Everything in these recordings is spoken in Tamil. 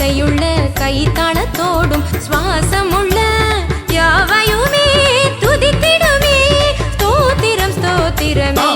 சுவையுள்ள கைத்தாளத்தோடும் சுவாசமுள்ள யாவையுமே துதித்திடுமே. ஸ்தோத்திரம் ஸ்தோத்திரமே.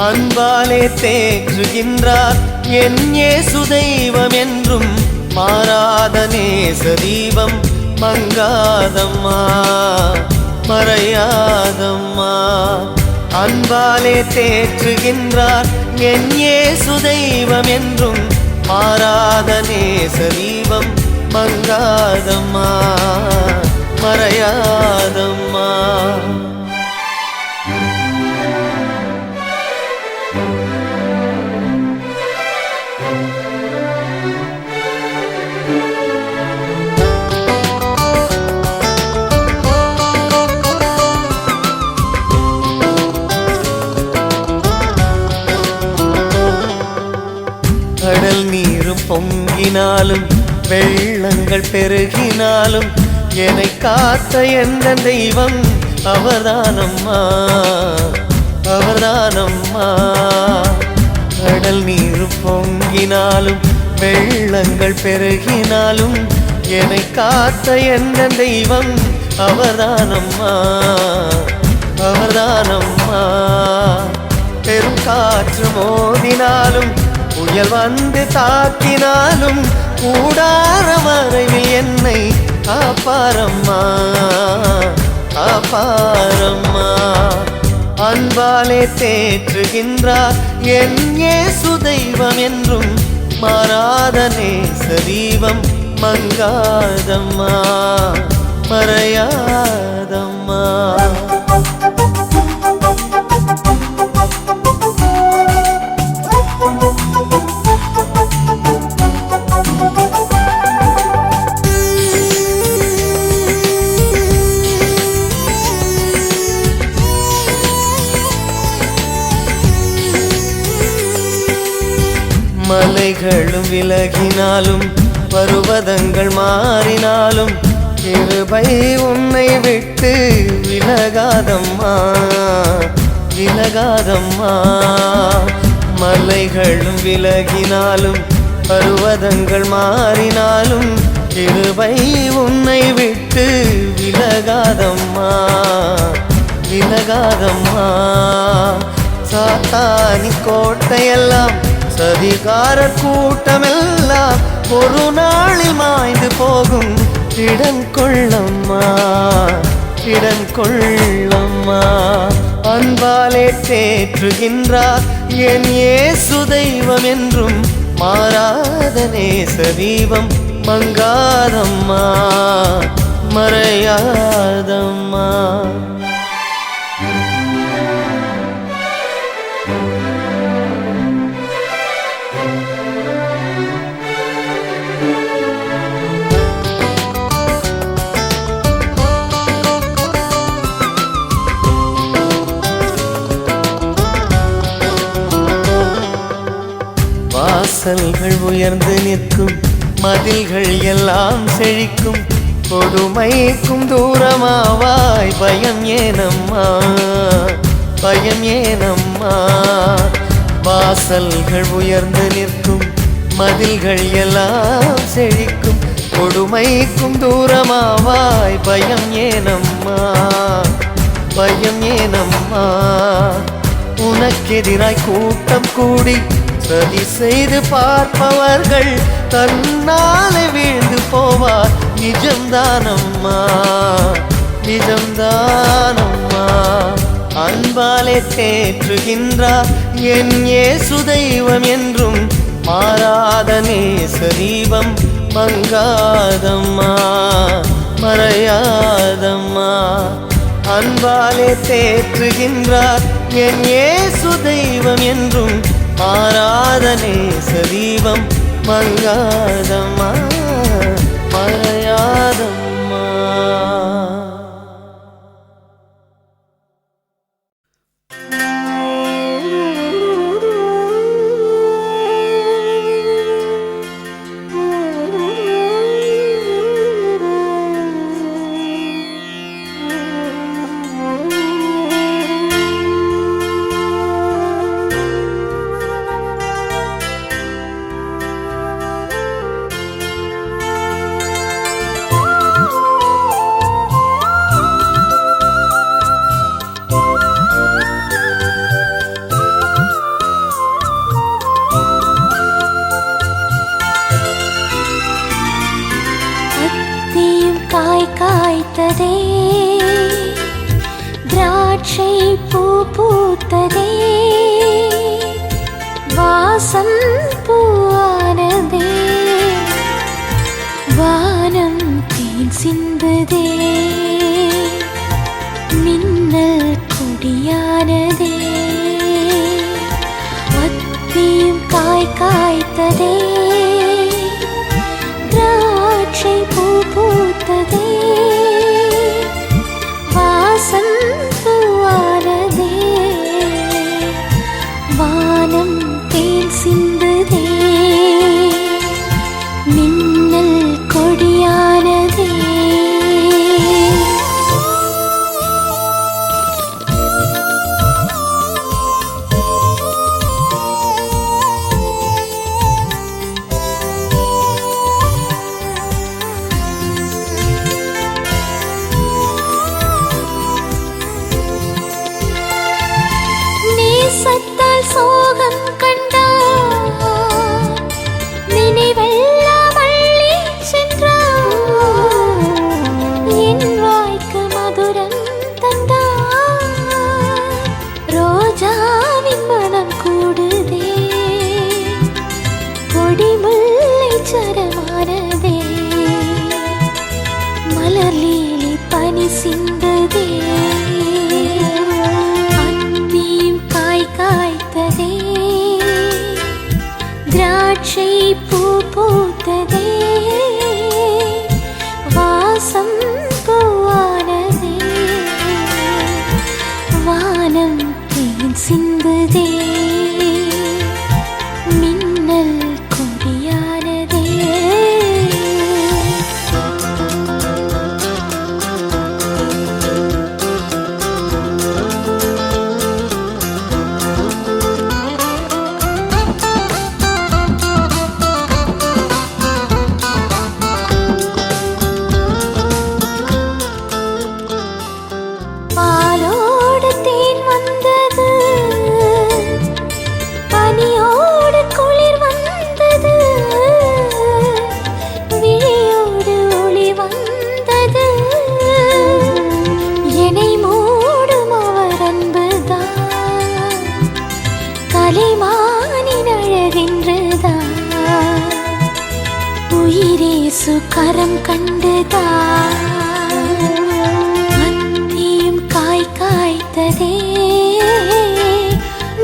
அன்பாலே தேற்றுகின்றார் என் இயேசு தெய்வம் என்றும் மாறாத நேச தீபம் மங்காதம்மா மறையாதம்மா. அன்பாலே தேற்றுகின்றார் என் இயேசு தெய்வம் என்றும் மாறாத நேச தீபம் மங்காதம்மா மறையாதம்மா. கடல் நீரும் பொங்கினாலும் வெள்ளங்கள் பெருகினாலும் என்னை காத்த எந்த தெய்வம் அவர்தானம்மா அவர்தானம்மா. கடல் நீரும் பொங்கினாலும் வெள்ளங்கள் பெருகினாலும் என்னை காத்த எந்த தெய்வம் அவர்தானம்மா அவர்தானம்மா. பெரும் காற்று மோதினாலும் புயல் வந்து தாக்கினாலும் கூடார மறைவில் என்னை காப்பாரம்மா காப்பாரம்மா. அன்பாலே தேற்றுகின்றார் என் இயேசு தெய்வம் என்றும் மாறாத நேச தீபம் மங்காதம்மா மறையாதம்மா. மலைகளும் விலகினாலும் பருவதங்கள் மாறினாலும் கிருபை உன்னை விட்டு விலகாதம்மா விலகாதம்மா. மலைகளும் விலகினாலும் பருவதங்கள் மாறினாலும் கிருபை உன்னை விட்டு விலகாதம்மா விலகாதம்மா. சாத்தானி கோட்டையெல்லாம் சதிகார கூட்டமெல்லாம் ஒரு நாளில் மாய்ந்து போகும். இடம் கொள்ளம்மா, இடம் கொள்ளம்மா. அன்பாலே தேற்றுகின்றார் என் இயேசு தெய்வம் என்றும் மாறாத நேச தீபம் மங்காதம்மா, மறையாதம்மா. வாசல்கள் உயர்ந்து நிற்கும், மதில்கள் எல்லாம் செழிக்கும். கொடுமைக்கும் தூரமாவாய், பயம் ஏனம்மா, பயம் ஏனம்மா. வாசல்கள் உயர்ந்து நிற்கும், மதில்கள் எல்லாம் செழிக்கும். கொடுமைக்கும் தூரமாவாய், பயம் ஏனம்மா, பயம் ஏனம்மா. உனக்கெதிராய் கூட்டம் கூடி சதி செய்து பார்ப்பவர்கள் தன்னாலே வீழ்ந்து போவார். நிஜம்தானம்மா, நிஜம்தானம்மா. அன்பாலே தேற்றுகின்றார் என் இயேசு தெய்வம் என்றும் மாறாத நேச தீபம் மங்காதம்மா, மறையாதம்மா. அன்பாலே தேற்றுகின்றார் என் இயேசு தெய்வம் என்றும் மாறாத நேச தீபம் மங்காதம்மா, மறையாதம்மா. காய்த்ததே, திராட்சை பூ பூத்ததே, வாசம் பூவானதே, வானம் தேன் சிந்துதே, மின்னல் கொடியானதே. அத்தியும் காய்த்ததே, திராட்சை பூ பூத்ததே, வாசம் பூவானதே, வானம் தேன் சிந்துதே, மின்னல் கொடியானதே. சத்தால் சோகம் கண்டார், நினைவெல்லாம் அள்ளி சென்றார், என் வாய்க்கு மதுரம் தந்தார், ரோஜாவின் மனம் கூடுதே, கொடிமுல்லை சரமானதே, மலர் லீலி பனி சிந்ததே, காய்த்ததே, திராட்சை பூ பூத்ததே, வாசம் பூவானதே, வானம் தேன் சிந்துதே, மின்னல் கொடியானதே. பாலோடு தேன் வந்தது, கரம் கண்டுதான் அத்தியும் காய் காய்த்ததே,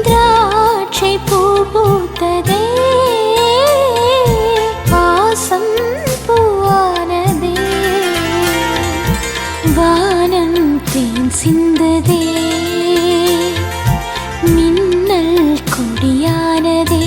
திராட்சை பூ பூத்ததே, வாசம் பூவானதே, வானம் தேன் சிந்ததே, மின்னல் கொடியானதே.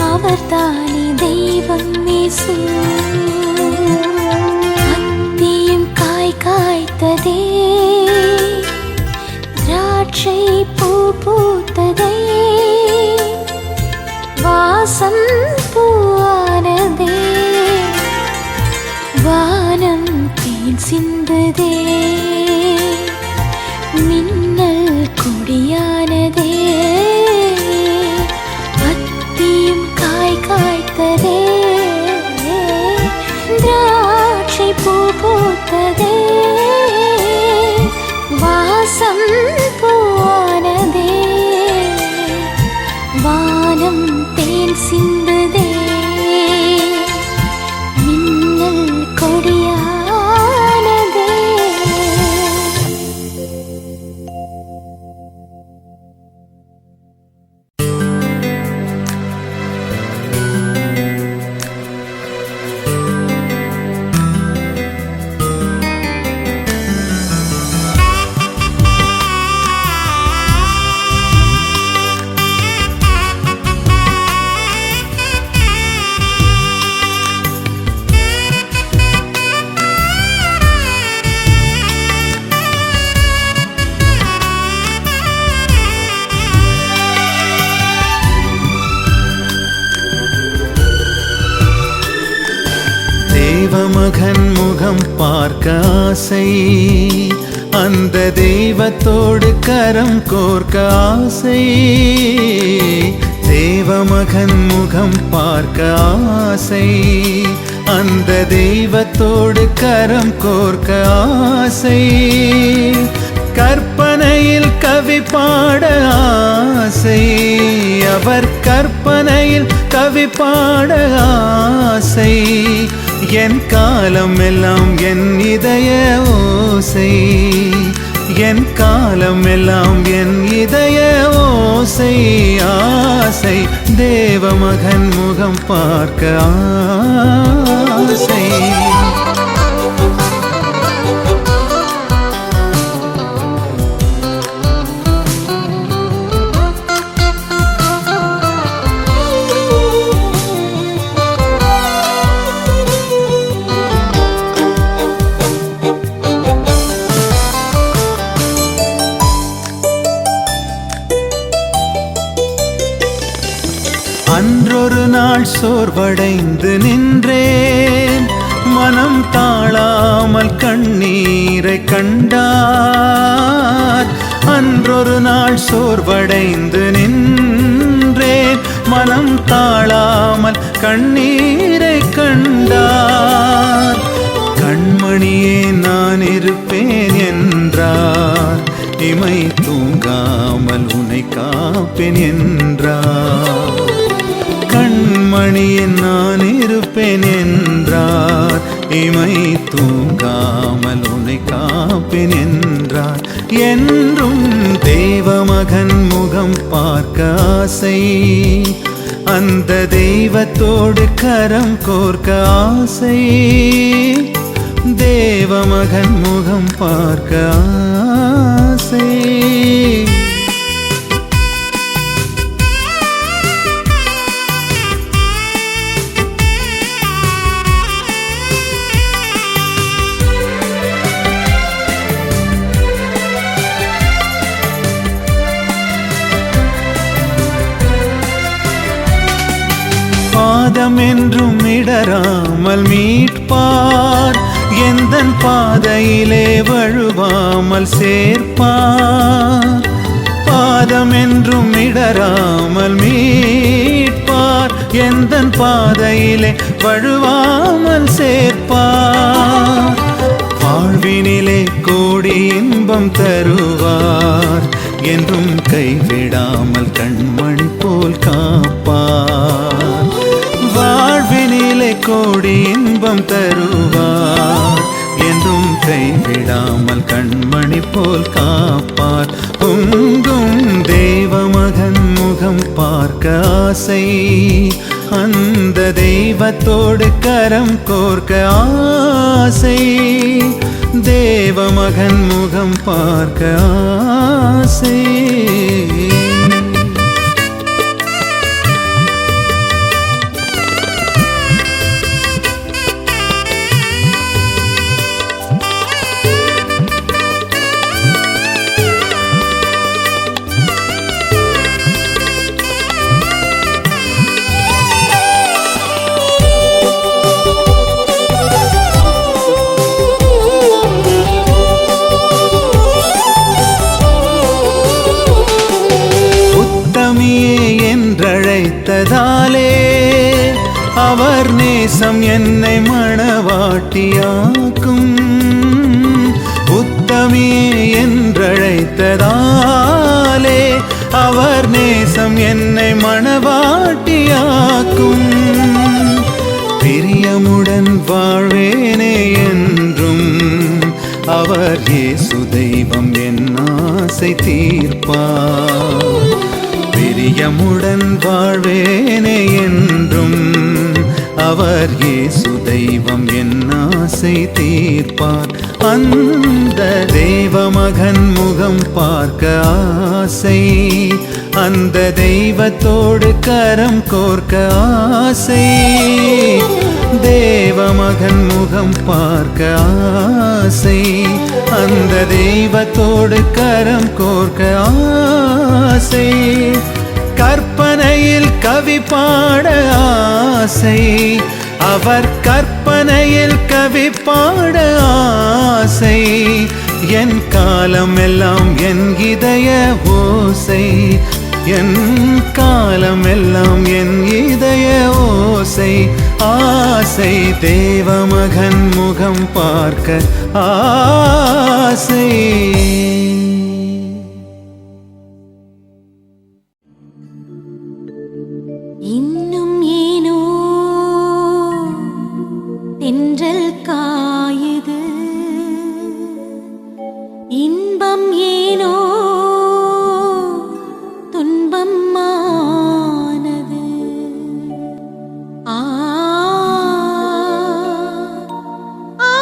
அவர்தானே தெய்வம் இயேசு. அத்தியும் காய் காய்த்ததே, திராட்சை பூ பூத்ததே, வாசம் பூவானதே, வானம் தேன் சிந்ததே, மின்னல் கொடியானதே, காய்த்ததே, திராட்சை பூ பூத்ததே, வாசம் பூவானதே, வானம் தேன் சிந்ததே, மின்னல் கொடியானதே. தேவமகன் முகம் பார்க்க ஆசை, அந்த தெய்வத்தோடு கரம் கோர்க்க ஆசை. தேவமகன் முகம் பார்க்க ஆசை, அந்த தெய்வத்தோடு கரம் கோர்க்க ஆசை. கற்பனையில் கவி பாட ஆசை, அவர் கற்பனையில் கவி பாட ஆசை. என் காலம் எல்லாம் என் இதய ஓசை, என் காலம் எல்லாம் என் இதய ஓசை. ஆசை தேவமகன் முகம் பார்க்க ஆசை. அன்றொரு நாள் சோர்வடைந்து நின்றேன், மனம் தாழாமல் கண்ணீரை கண்டார். அன்றொரு நாள் சோர்வடைந்து நின்றேன், மனம் தாழாமல் கண்ணீரை கண்டார். கண்மணியே நான் இருப்பேன் என்றார், இமை தூங்காமல் உன்னை காப்பேன் என்றார். கண்மணியே நான் இருப்பேன் என்றார், இமை தூங்காமல் உன்னை காப்பேன் என்றார். என்றும் தேவமகன் முகம் பார்க்க ஆசை, அந்த தெய்வத்தோடு கரம் கோர்க்க ஆசை. தேவமகன் முகம் பார்க்க ஆசை. பாதம் என்றும் இடராமல் மீட்பார் எந்தன் பாதையிலே வழுவாமல் சேர்ப்பார் பாதம் என்றும் இடராமல் மீட்பார் எந்தன் பாதையிலே வழுவாமல் சேர்ப்பார் வாழ்வினிலே கோடி இன்பம் தருவார் என்றும் கைவிடாமல் கண்மணி போல் காப்பார் வாழ்வினிலே கோடி இன்பம் தருவார் என்றும் கைவிடாமல் கண்மணி போல் காப்பார் பொங்கும் தேவமகன் முகம் பார்க்க ஆசை அந்த தெய்வத்தோடு கரம் கோர்க்க ஆசை தேவமகன் முகம் பார்க்க ஆசை என்றழைத்ததாலே அவர் நேசம் என்னை மணவாட்டியாக்கும் உத்தமியே என்றழைத்ததாலே அவர் நேசம் என்னை மணவாட்டியாக்கும் பிரியமுடன் வாழ்வேனே என்றும் அவர் இயேசு தெய்வம் என் ஆசை தீர்ப்பார் பிரியமுடன் வாழ்வேனே என்றும் அவர் இயேசு தெய்வம் என் ஆசை தீர்ப்பார் அந்த தேவமகன் முகம் பார்க்க ஆசை அந்த தெய்வத்தோடு கரம் கோர்க்க ஆசை தேவமகன் முகம் பார்க்க ஆசை அந்த தெய்வத்தோடு கரம் கோர்க்க ஆசை கற்பனையில் கவி பாட ஆசை அவர் கற்பனையில் கவி பாட ஆசை என் காலமெல்லாம் என் இதய ஓசை என் காலமெல்லாம் என் இதய ஓசை ஆசை தேவமகன் முகம் பார்க்க ஆசை இன்னும் ஏனோ தென்றல் காயுது இன்பம் ஏனோ துன்பம் மானது ஆ ஆ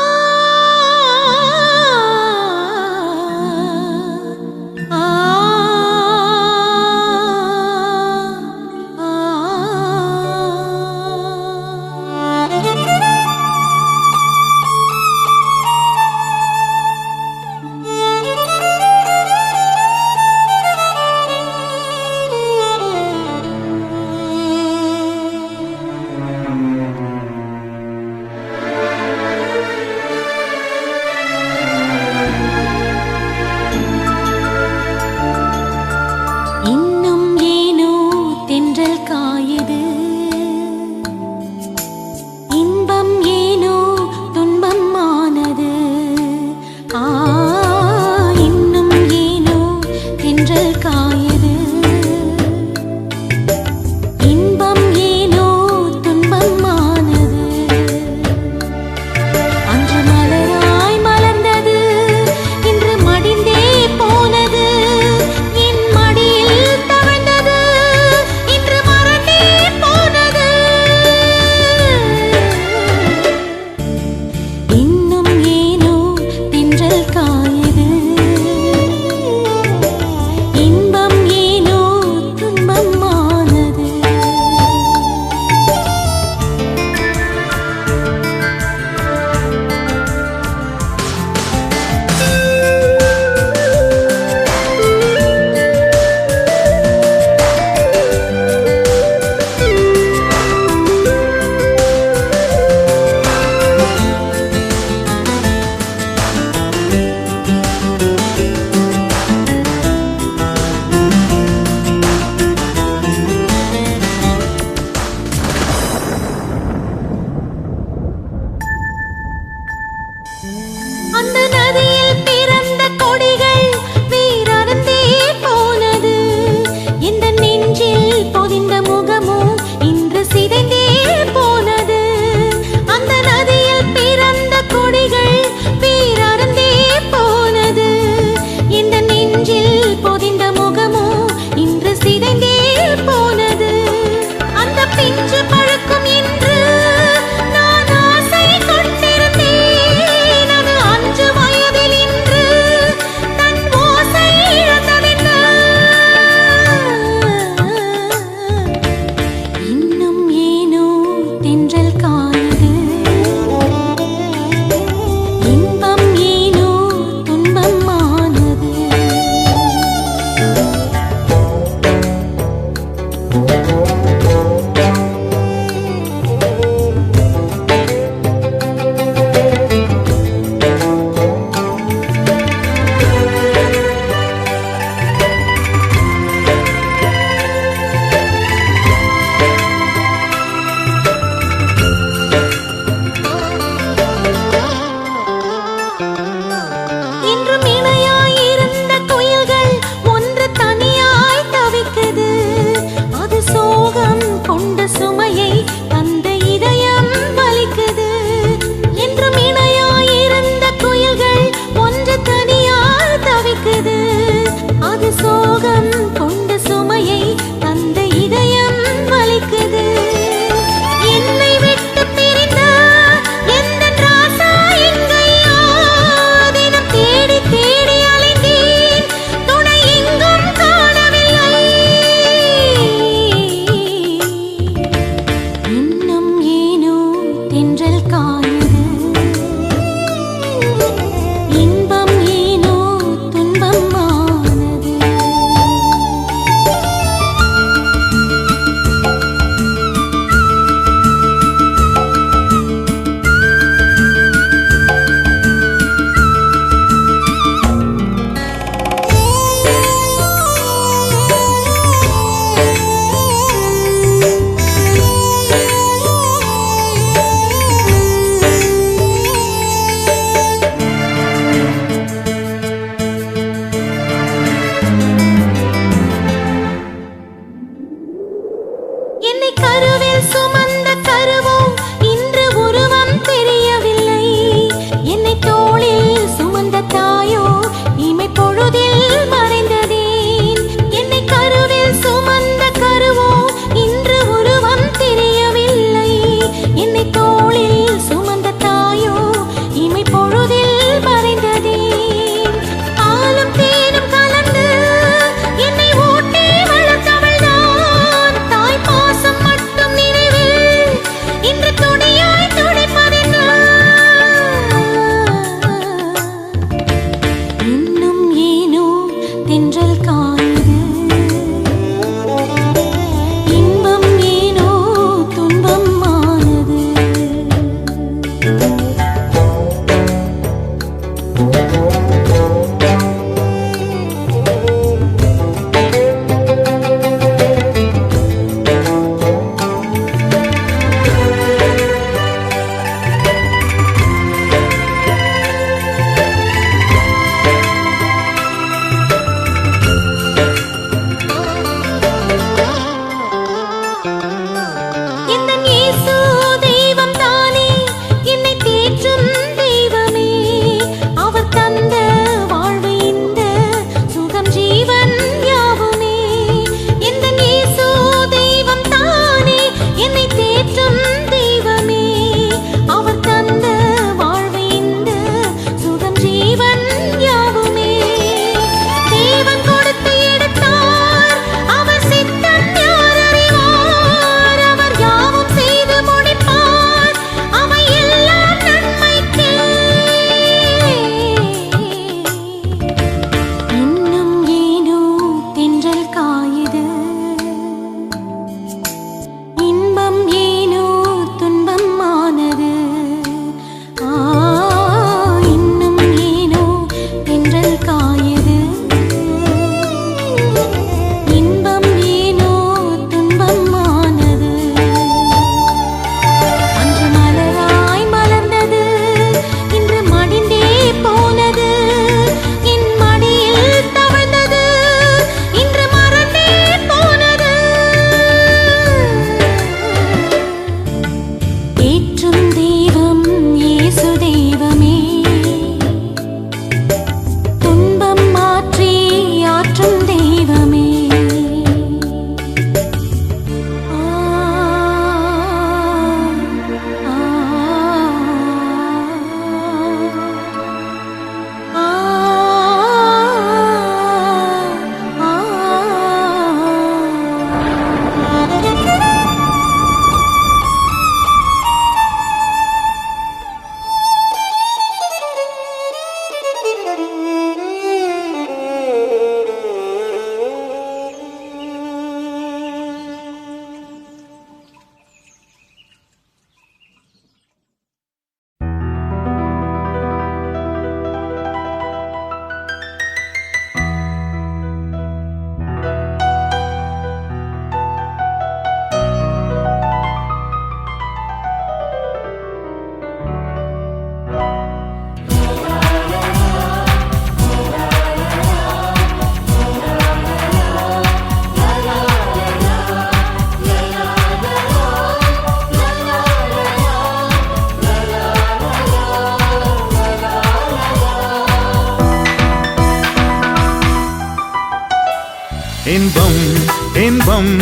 இன்பம்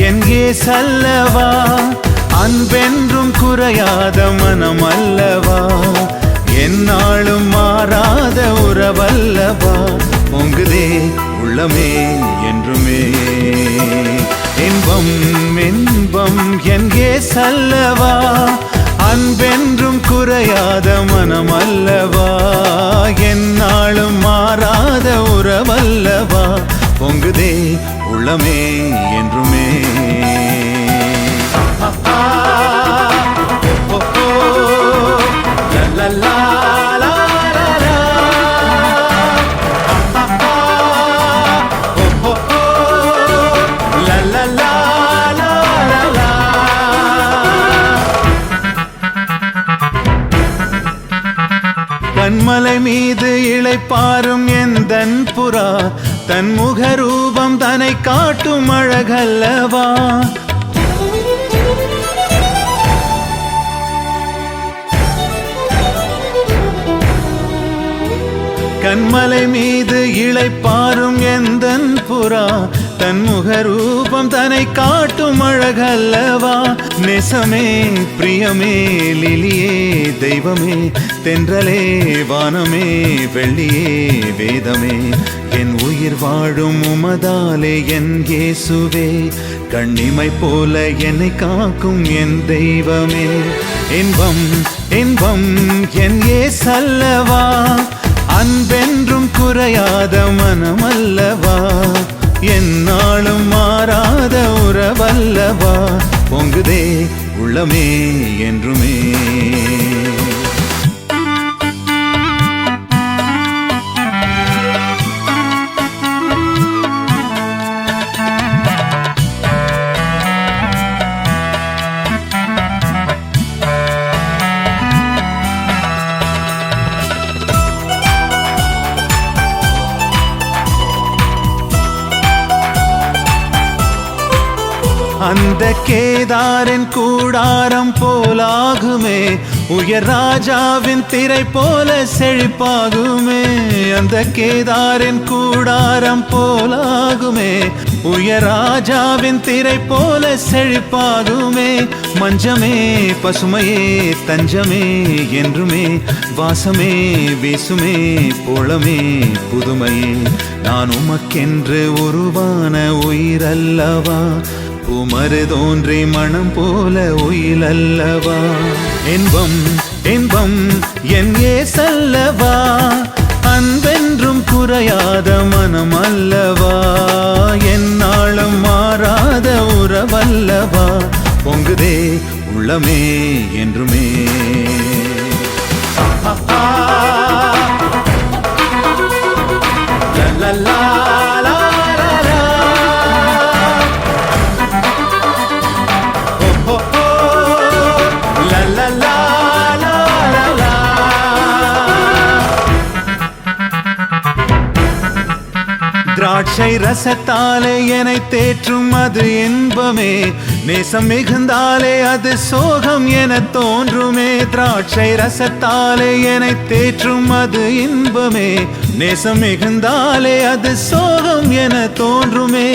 என் இயேசல்லவா, அன்பென்றும் குறையாத மனம் அல்லவா, எந்நாளும் மாறாத உறவல்லவா, பொங்குதே உள்ளமே என்றுமே. இன்பம் இன்பம் என் இயேசல்லவா, அன்பென்றும் குறையாத மனம் அல்லவா, எந்நாளும் மாறாத உறவல்லவா, பொங்குதே உள்ளமே என்றுமே. கண்மலை மீது இளைப்பாரும் எந்தன் புறா, தன் முகரூபம் தன்னை காட்டும் அழகல்லவா, கண்மலை மீது இளைப்பாரும் எந்தன் புறா, தன் முகரூபம் தன்னை காட்டும் அழகல்லவா, நேசமே பிரியமே லிலியே தெய்வமே, தென்றலே வானமே வெள்ளியே வேதமே, என் உயிர் வாழும் உமதாலே என் இயேசுவே, கண்ணிமை போல என்னை காக்கும் என் தெய்வமே. இன்பம் இன்பம் என் இயேசல்லவா, அன்பென்றும் குறையாத மனமல்லவா, எந்நாளும் மாறாத உறவல்லவா, பொங்குதே உள்ளமே என்றுமே. அந்த கேதாரின் கூடாரம் போலாகுமே, உயர் ராஜாவின் திரை போல செழிப்பாகுமே, அந்த கேதாரின் கூடாரம் போலாகுமே, உயர் ராஜாவின் திரை போல செழிப்பாகுமே, மஞ்சமே பசுமையே தஞ்சமே என்றுமே, வாசமே வீசுமே போலமே புதுமையே, நான் உமக்கென்று உருவான உயிரல்லவா, உமறு தோன்றி மனம் போல உயிலல்லவா, இன்பம் இன்பம் என் இயேசல்லவா, அன்பென்றும் குறையாத மனம் அல்லவா, எந்நாளும் மாறாத உறவல்லவா, பொங்குதே உள்ளமே என்றுமே. லல்லா திராட்சை ரசத்தாலே என்னை தேற்றும் அது இன்பமே, நேசம் மிகுந்தாலே அது சோகம் என தோன்றுமே, திராட்சை ரசத்தாலே என்னை தேற்றும் அது இன்பமே, நேசம் மிகுந்தாலே அது சோகம் என தோன்றுமே,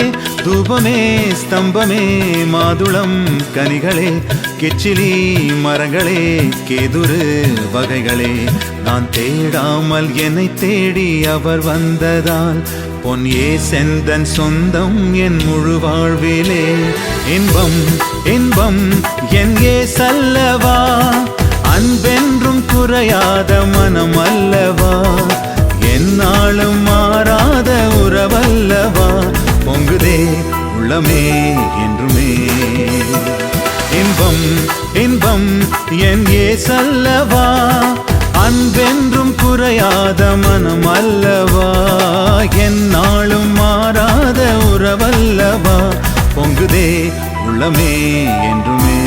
தூபமே ஸ்தம்பமே மாதுளம் கனிகளே, கிச்சிலி மரங்களே கேதுரு வகைகளே, நான் தேடாமல் என்னை தேடி அவர் வந்ததால், பொன் இயேசெந்தன் சொந்தம் என் முழு வாழ்விலே, இன்பம் இன்பம் என் இயேசல்லவா, அன்பென்றும் குறையாத மனம் அல்லவா, எந்நாளும் மாறாத உறவல்லவா, பொங்குதே உள்ளமே என்றுமே. இன்பம் இன்பம் என் இயேசல்லவா, அன்பென்றும் குறையாத மனம் அல்லவா, எந்நாளும் மாறாத உறவல்லவா, பொங்குதே உள்ளமே என்றுமே.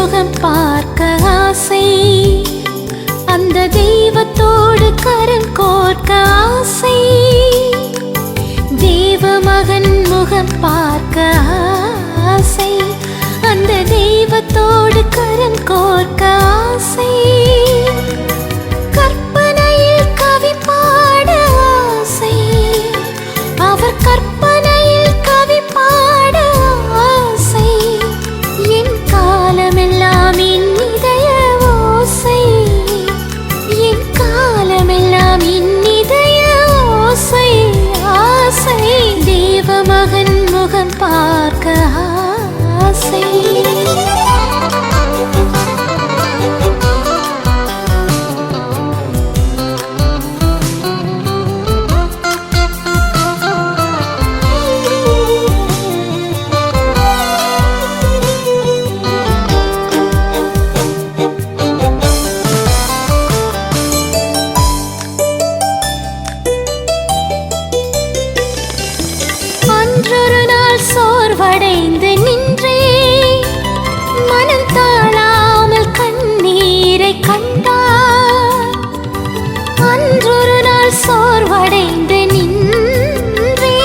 முகம் பார்க்க ஆசை, அந்த தெய்வத்தோடு கரம் கோர்க்க ஆசை. தேவமகன் முகம் பார்க்க ஆசை, அந்த தெய்வத்தோடு கரம் கோர்க்க ஆசை. கற்பனையில் கவி பாட ஆசை, அவர் கற்பனையில் கவி பாட ஆசை. என் காலமெல்லாம் என் இதய ஓசை, என் காலமெல்லாம் என் இதய ஓசை. ஆசை தேவமகன் முகம் பார்க்க ஆசை. அன்றொரு நாள் சோர்வடைந்து நின்றே, மனம் தாழாமல் கண்ணீரை கண்டார். அன்றொரு நாள் சோர்வடைந்து நின்றே,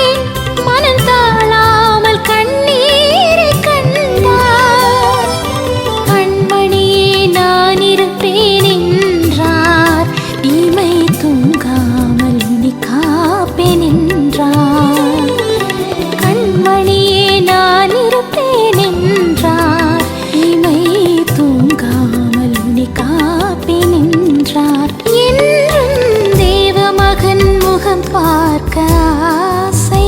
மனம் தாழாமல் கண்ணீரை கண்டார். கண்மணியே நான் இருப்பேன் என்றார், இமை தூங்காமல் உன்னை காப்பேன் என்றார். கண்மணியே நான் இருப்பேன் என்றார், இமை தூங்காமல் உன்னை காப்பேன் என்றார். என்றும் தேவமகன் முகம் பார்க்க ஆசை,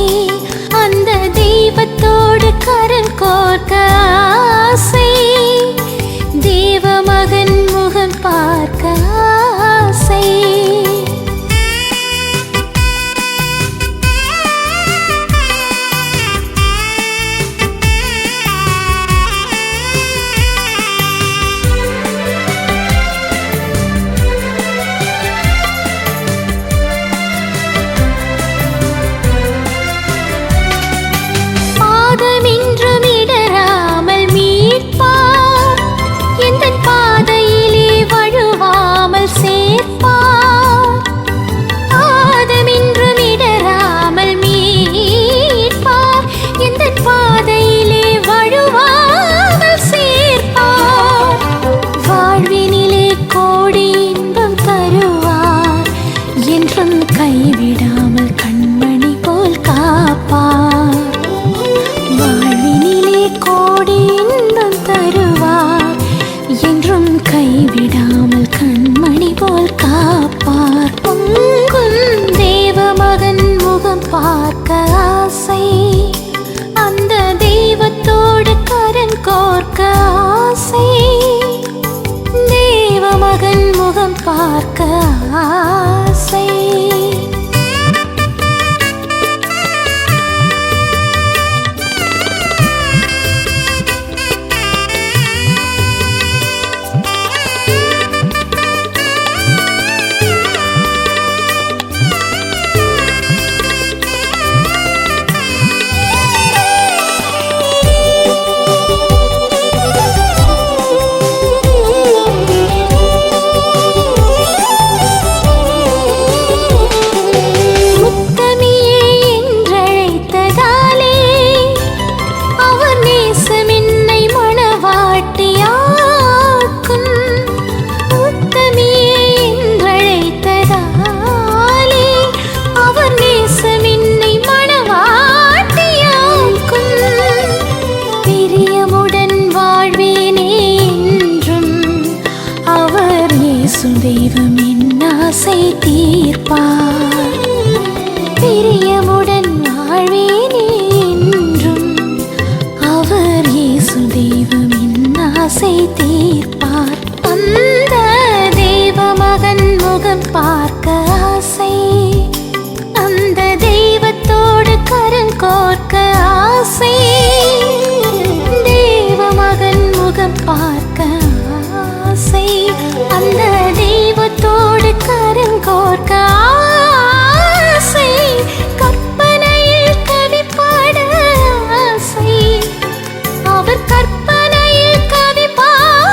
அந்த தெய்வத்தோடு கரம் கோர்க்க ஆசை. தேவமகன் முகம் பார்க்க ஆசை. பாதமின்றும் இடராமல் மீட்பார், எந்தன் பாதையிலே வழுவாமல் சேர்ப்பார். பாதமின்றும் இடராமல் மீட்பார், எந்தன் பாதையிலே வழுவாமல் சேர்ப்பார். வாழ்வினிலே கோடி இன்பம் தருவார், என்றும் கைவிடாமல் கண்மணி போல் காப்பார். வாழ்வினிலே கோடி இன்பம் தருவார், என்றும் கைவிடாமல் கண்மணி போல் காப்பார். பொங்கும் தேவமகன் முகம் பார்க்க ஆசை, அந்த தெய்வத்தோடு கரம் கோர்க்க ஆசை. தேவமகன் முகம் பார்க்க ஆசை. தெய்வம் என் ஆசை தீர்ப்பார். பிரியமுடன் வாழ்வேனே என்றும், அவர் இயேசு தெய்வம் என் ஆசை தீர்ப்பார். அந்த தேவமகன் முகம் பார்க்க ஆசை, அந்த தெய்வத்தோடு கரம் கோர்க்க ஆசை. தேவமகன் முகம் பார்க்க ஆசை, அந்த தெய்வத்தோடு கரம் கோர்க்க ஆசை. கற்பனையில் கவி பாட ஆசை, அவர் கற்பனையில் கவி பாட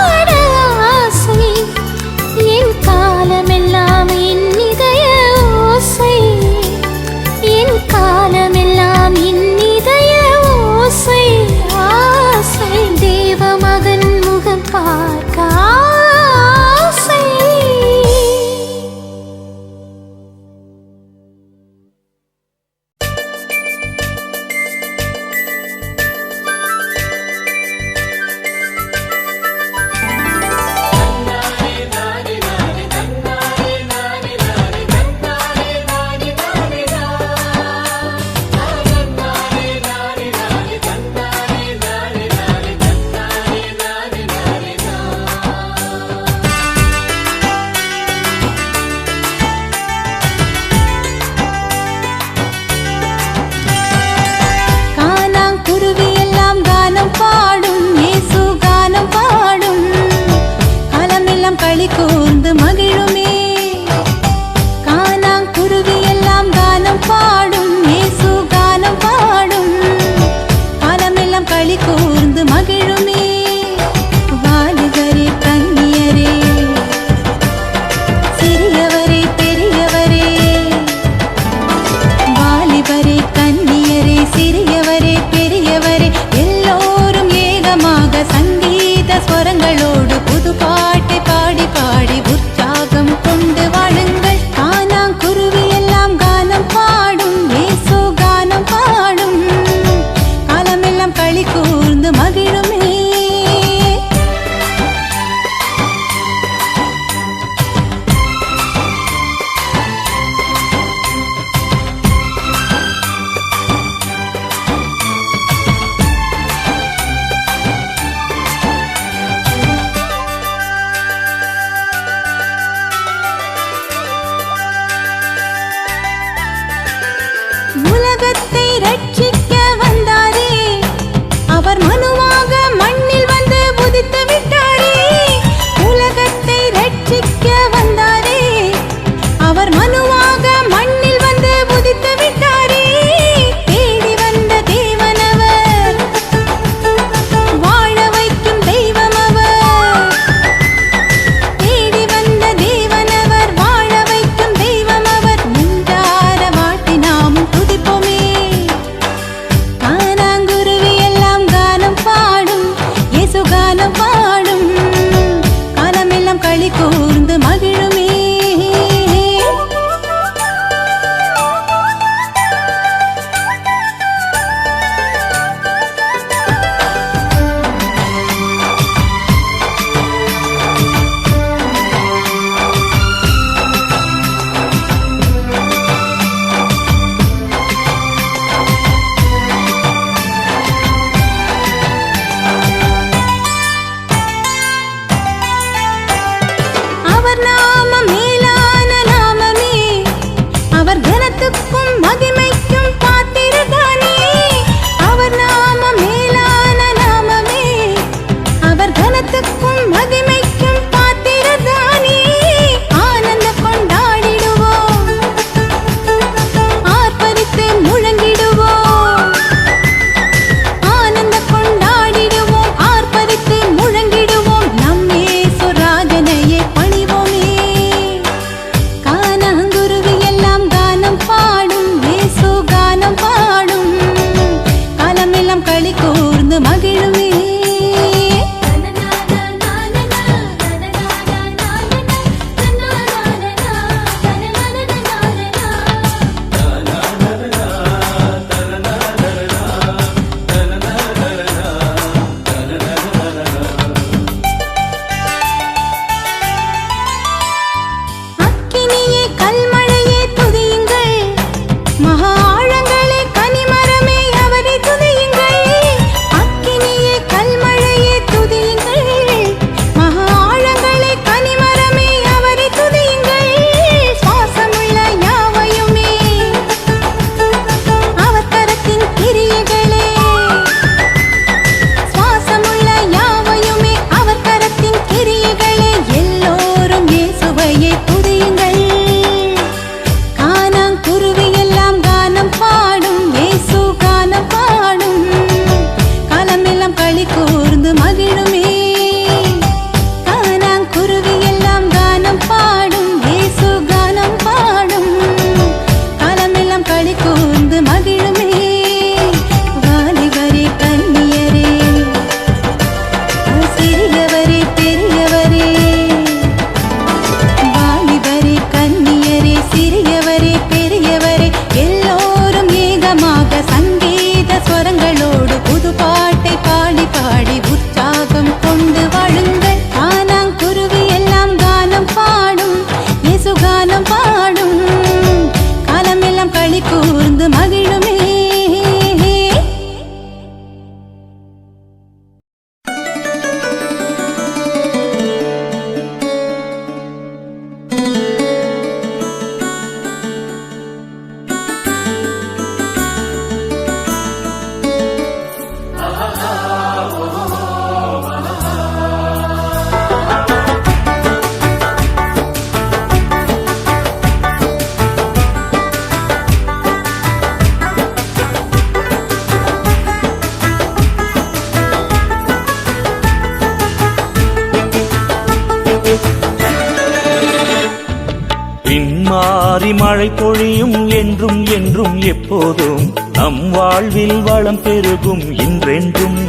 பின்மாறி மழை பொழியும் என்றும் என்றும் எப்போதும் நம் வாழ்வில் வளம் பெருகும் இன்றென்றும்.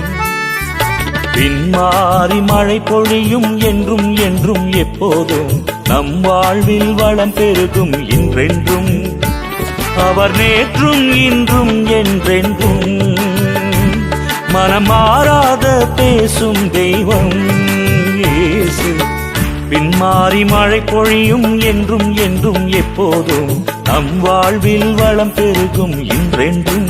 பின்மாறி மழை பொழியும் என்றும் என்றும் எப்போதும் நம் வாழ்வில் வளம் பெருகும் இன்றென்றும். அவர் நேற்றும் இன்றும் என்றென்றும் மனம் மாறாத பேசும் தெய்வம் இயேசு. பின்மாறி மழை பொழியும் என்றும் என்றும் எப்போதும் நம் வாழ்வில் வளம் பெருகும் இன்றென்றும்.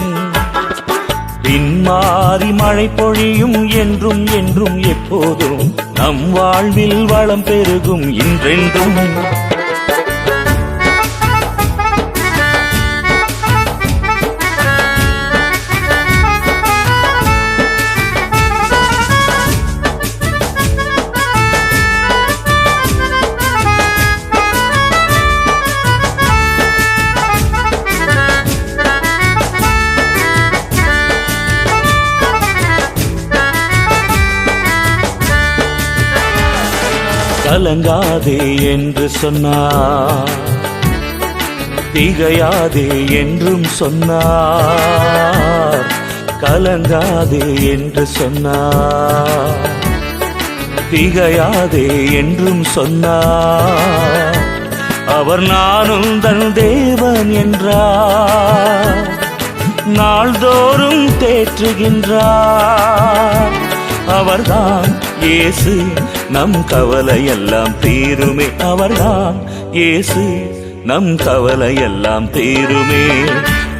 பின்மாறி மழை பொழியும் என்றும் என்றும் எப்போதும் நம் வாழ்வில் வளம் பெருகும் இன்றென்றும். கலங்காதே என்று சொன்னார், திகையாதே என்றும் சொன்னார். கலங்காதே என்று சொன்னார், திகையாதே என்றும் சொன்னார். அவர் நானும் தன் தேவன் என்றார், நாள்தோறும் தேற்றுகின்றார். அவர்தான் இயேசு, நம் கவலையெல்லாம் தீருமே. அவர்தான் இயேசு, நம் கவலையெல்லாம் தீருமே.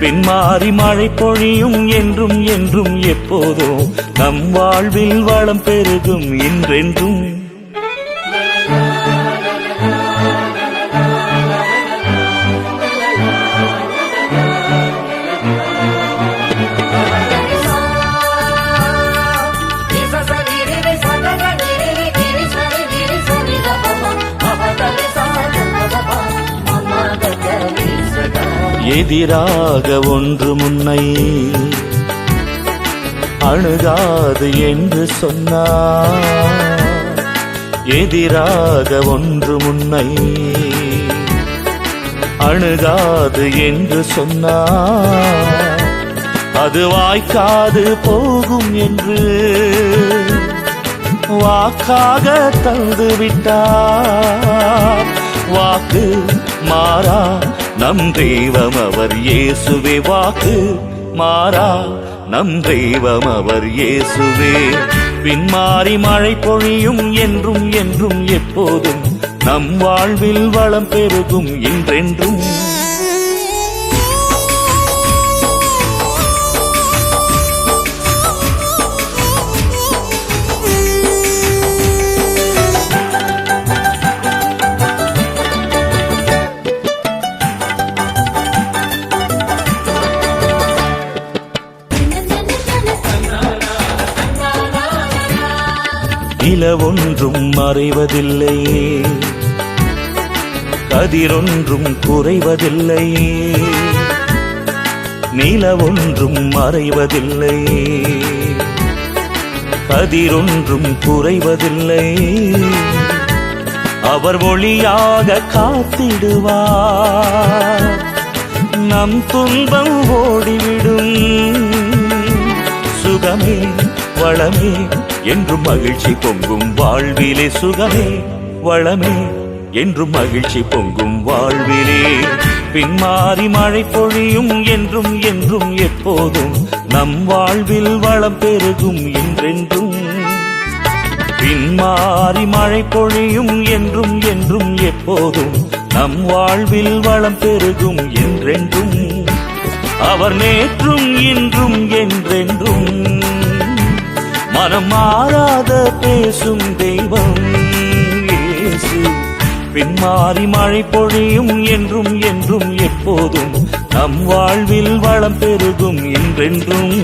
பின்மாறி மழை பொழியும் என்றும் என்றும் எப்போதும் நம் வாழ்வில் வளம் பெருகும் இன்றென்றும். எதிராக ஒன்று முன்னை அணுகாது என்று சொன்னார். எதிராக ஒன்று முன்னை அணுகாது என்று சொன்னார். அது வாய்க்காது போகும் என்று வாக்காக தந்துவிட்டார். வாக்கு மாறா நம் தெய்வம் அவர் இயேசுவே. வாக்கு மாறா நம் தெய்வம் அவர் இயேசுவே. பின்மாறி மழை பொழியும் என்றும் என்றும் எப்போதும் நம் வாழ்வில் வளம் பெருகும் இன்றென்றும். நிலவொன்றும் மறைவதில்லை, கதிரொன்றும் குறைவதில்லை. நிலவொன்றும் மறைவதில்லை, கதிரொன்றும் குறைவதில்லை. அவர் ஒளியாக காத்திடுவார், நம் துன்பம் ஓடிவிடும். சுகமே வளமே என்றும் மகிழ்ச்சி பொங்கும் வாழ்விலே. சுகமே வளமே என்றும் மகிழ்ச்சி பொங்கும் வாழ்விலே. பின்மாறி மழை பொழியும் என்றும் என்றும் எப்போதும் நம் வாழ்வில் வளம் பெருகும் இன்றென்றும். பின்மாறி மழை பொழியும் என்றும் என்றும் எப்போதும் நம் வாழ்வில் வளம் பெருகும் என்றென்றும். அவர் நேற்றும் இன்றும் என்றென்றும் மனம் மாறாத பேசும் தெய்வம் இயேசு. பின்மாறி மழை பொழியும் என்றும் என்றும் எப்போதும் நம் வாழ்வில் வளம் பெருகும் என்றென்றும்.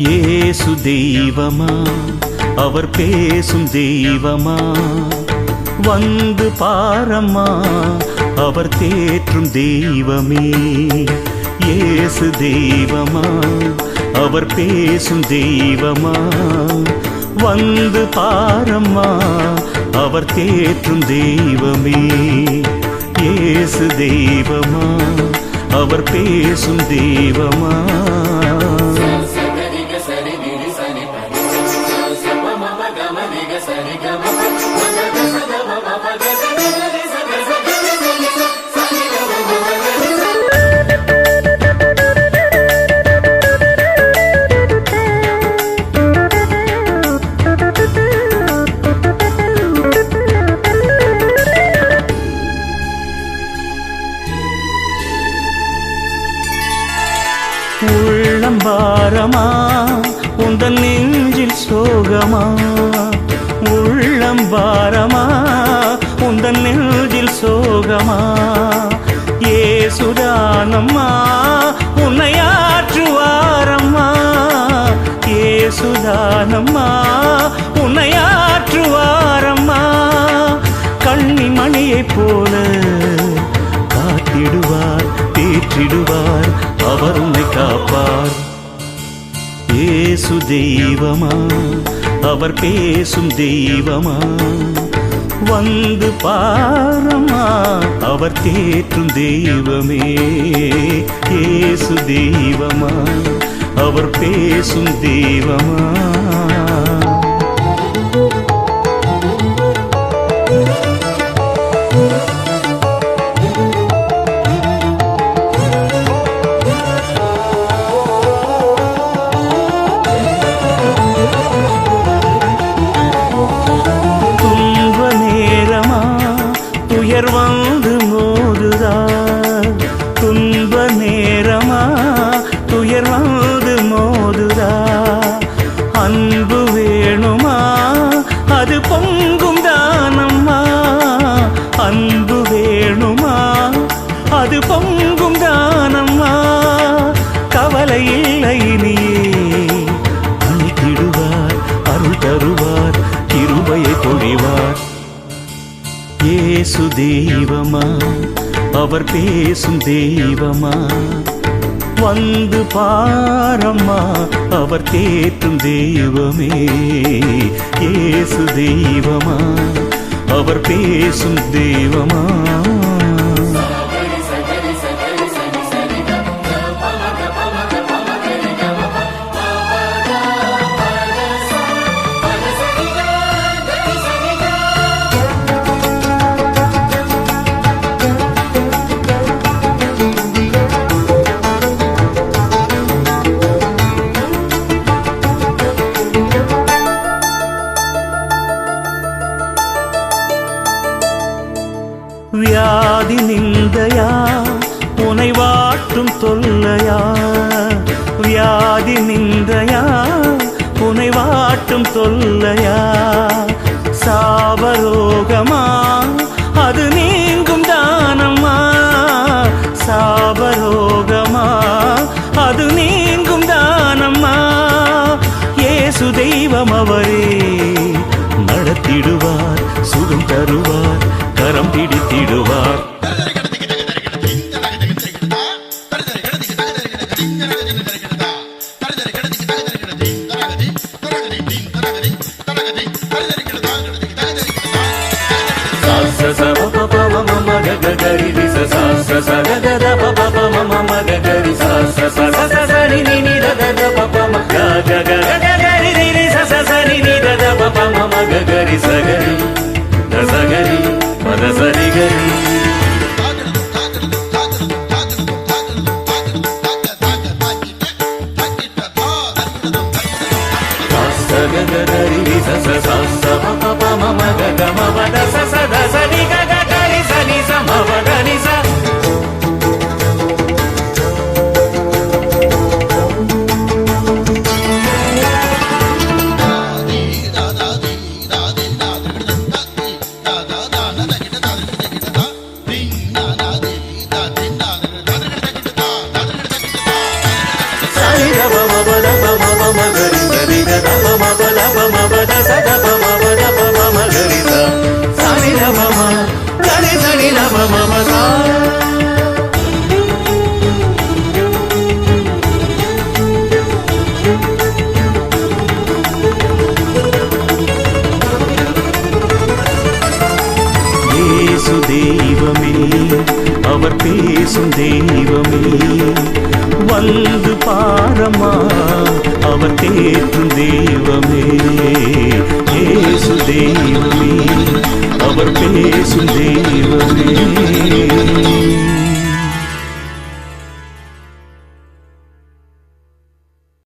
இயேசு தெய்வமா, அவர் பேசும் தெய்வமா, வந்து பாரம்மா, அவர் தேற்றும் தெய்வமே. இயேசு தெய்வமா, அவர் பேசும் தெய்வமா, வந்து பாரம்மா, அவர் தேற்றும் தெய்வமே. இயேசு தெய்வமா, அவர் பேசும் தெய்வமா. உள்ளம் பாரமா, உந்தன் நெஞ்சில் சோகமா, உள்ளம் பாரமா, உந்தன் நெஞ்சில் சோகமா, ஏசுதானம்மா உன்னை ஆற்றுவாரம்மா, ஏசுதானம்மா உன்னை ஆற்றுவாரம்மா. கண்ணி மணியைப் போல காத்திடுவார், தேற்றிடுவார், அவர் உன்னை காப்பார். இயேசு தெய்வமா, அவர் பேசும் தெய்வமா, வந்து பாரம்மா, அவர் தேற்றும் தெய்வமே. இயேசு தெய்வமா, அவர் பேசும் தெய்வமா. துயர் வந்து மோதுதா, துன்ப நேரமா, துயர் வந்து மோதுதா, அன்பு வேணுமா, அது பொங்கும் தானம்மா, அன்பு வேணுமா, அது பொங்கும் தானம்மா. கவலை இல்லை இனியே, அழைத்திடுவார், அருள் தருவார், கிருபையை பொழிவார். இயேசு தெய்வமா, அவர் பேசும் தெய்வமா, வந்து பாரம்மா, அவர் தேற்றும் தெய்வமே. இயேசு தெய்வமா, அவர் பேசும் தெய்வமா. வியாதி நிந்தையா, உனை வாட்டும் தொல்லையா, வியாதி நிந்தையா, உனை வாட்டும் தொல்லையா, சாபரோகமா, அது நீங்கும் தானம்மா, சாபரோகமா, அது நீங்கும் தானம்மா. இயேசு தெய்வம் அவரே நடத்திடுவார், சுகம் தருவார், கரம் பிடித்திடுவார். சத பம பத பம கரித சனி ரமம கரி சனி ரமம சா. இயேசு தெய்வமே, அவர் பேசும் தெய்வமே, வந்து பாரம்மா அவர் தேற்றும் தெய்வமே. இயேசு தெய்வமே, அவர் பேசும் தெய்வமே.